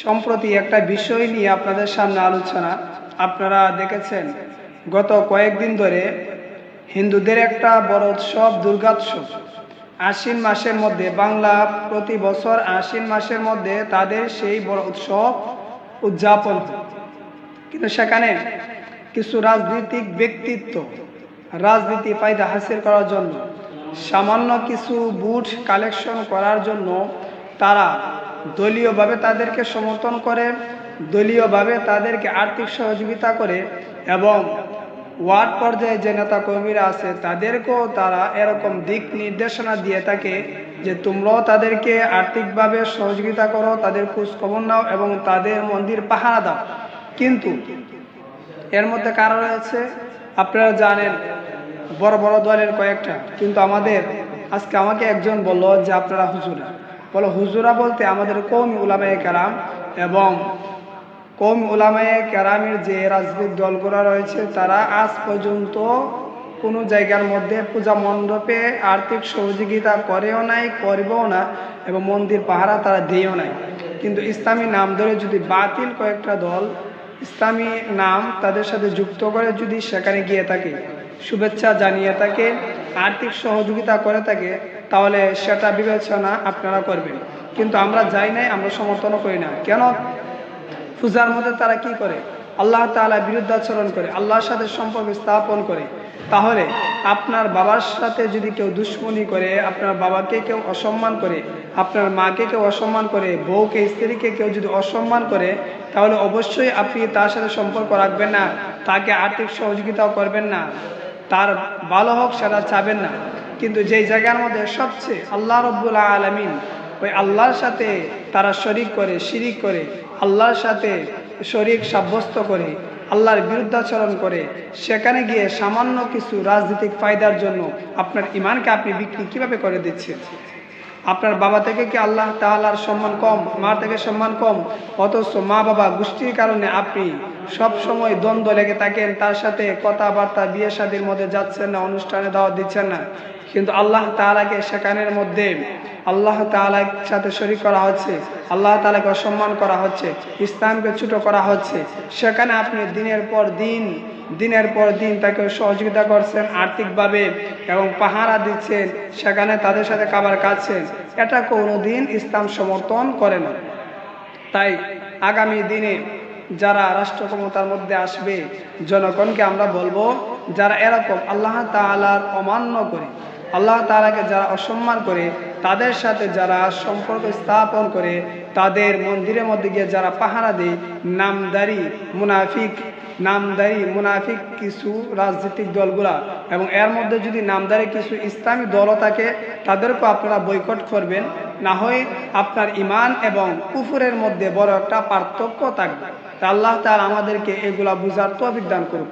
সম্প্রতি একটা বিষয় নিয়ে আপনাদের সামনে আলোচনা। আপনারা দেখেছেন গত কয়েকদিন ধরে হিন্দুদের একটা বড় উৎসব দুর্গোৎসব আশ্বিন মাসের মধ্যে, বাংলা প্রতি বছর আশ্বিন মাসের মধ্যে তাদের সেই বড় উৎসব উদযাপন হয়। কিন্তু সেখানে কিছু রাজনৈতিক ব্যক্তিত্ব রাজনীতি ফায়দা হাসিল করার জন্য, সামান্য কিছু ভোট কালেকশন করার জন্য তারা দলীয়ভাবে তাদেরকে সমর্থন করে, দলীয়ভাবে তাদেরকে আর্থিক সহযোগিতা করে এবং ওয়ার্ড পর্যায়ে যে নেতা কর্মীরা আছে তাদেরকেও তারা এরকম দিক নির্দেশনা দিয়ে থাকে যে তোমরাও তাদেরকে আর্থিকভাবে সহযোগিতা করো, তাদের খোঁজ খবর নাও এবং তাদের মন্দির পাহারা দাও। কিন্তু এর মধ্যে কারা রয়েছে আপনারা জানেন, বড় বড় দলের কয়েকটা। কিন্তু আজকে আমাকে একজন বলল যে আপনারা হুজুরা, বলো হুজুরা বলতে আমাদের কওমি উলামায়ে কেরাম এবং কওমি উলামায়ে কেরামের যে রাজনৈতিক দলগুলো রয়েছে তারা আজ পর্যন্ত কোনো জায়গার মধ্যে পূজা মণ্ডপে আর্থিক সহযোগিতা করেও নাই, করবেও না এবং মন্দির পাহারা তারা দিয়েও নাই। কিন্তু ইসলামী নাম ধরে যদি বাতিল কয়েকটা দল ইসলামী নাম তাদের সাথে যুক্ত করে যদি সেখানে গিয়ে থাকে, শুভেচ্ছা জানিয়ে থাকে, আর্থিক সহযোগিতা করে থাকে, তাহলে সেটা বিবেচনা আপনারা করবেন। কিন্তু আমরা যাই নাই, আমরা সমর্থনও করি না। কেন? পূজার মধ্যে তারা কি করে? আল্লাহ তাআলার বিরুদ্ধাচরণ করে, আল্লাহর সাথে সম্পর্ক স্থাপন করে। তাহলে আপনার বাবার সাথে যদি কেউ দুশ্মনী করে, আপনার বাবাকে কেউ অসম্মান করে, আপনার মাকে কেউ অসম্মান করে, বউকে স্ত্রীকে কেউ যদি অসম্মান করে, তাহলে অবশ্যই আপনি তার সাথে সম্পর্ক রাখবেন না, তাকে আর্থিক সহযোগিতাও করবেন না, তার ভালো হোক সেটা চাবেন না। কিন্তু যেই জায়গার মধ্যে সবচেয়ে আল্লাহ রব্বুল আলামিন ওই আল্লাহর সাথে তারা শরিক করে, শিরিক করে, আল্লাহর সাথে শরিক সাব্যস্ত করে, আল্লাহর বিরুদ্ধাচরণ করে, সেখানে গিয়ে সামান্য কিছু রাজনৈতিক ফায়দার জন্য আপনার ইমানকে আপনি বিক্রি কিভাবে করে দিচ্ছেন? আপনার বাবা থেকে কি আল্লাহ তাআলার সম্মান কম? মা থেকে সম্মান কম? অথচ মা বাবা গোষ্ঠীর কারণে আপনি সব সময় দ্বন্দ্ব লেগে থাকেন, তার সাথে কথাবার্তা বিয়ে শাদীর মধ্যে যাচ্ছেন না, অনুষ্ঠানে দাওয়াত দিচ্ছেন না। কিন্তু আল্লাহ তাআলাকে সেখানের মধ্যে আল্লাহ তাআলার সাথে শরীক করা হচ্ছে, আল্লাহ তাআলাকে অসম্মান করা হচ্ছে, ইসলামকে ছোট করা হচ্ছে। সেখানে আপনি দিনের পর দিন তাকে সহযোগিতা করছেন আর্থিকভাবে এবং পাহারা দিচ্ছেন, সেখানে তাদের সাথে খাবার খাচ্ছেন। এটা কোনোদিন ইসলাম সমর্থন করে না। তাই আগামী দিনে যারা রাষ্ট্র ক্ষমতার মধ্যে আসবে, জনগণকে আমরা বলবো, যারা এরকম আল্লাহ তাআলার অমান্য করে, আল্লাহ তাআলাকে যারা অসম্মান করে, তাদের সাথে যারা সম্পর্ক স্থাপন করে, তাদের মন্দিরের মধ্যে গিয়ে যারা পাহারা দেয়, নামদারি মুনাফিক কিছু রাজনৈতিক দলগুলা এবং এর মধ্যে যদি নামদারি কিছু ইসলামী দলও থাকে, তাদেরকেও আপনারা বয়কট করবেন। না হয় আপনার ইমান এবং কুফরের মধ্যে বড় একটা পার্থক্য থাকবে। তা আল্লাহ তাআলা আমাদেরকে এগুলা বুঝার তৌফিক দান করুক।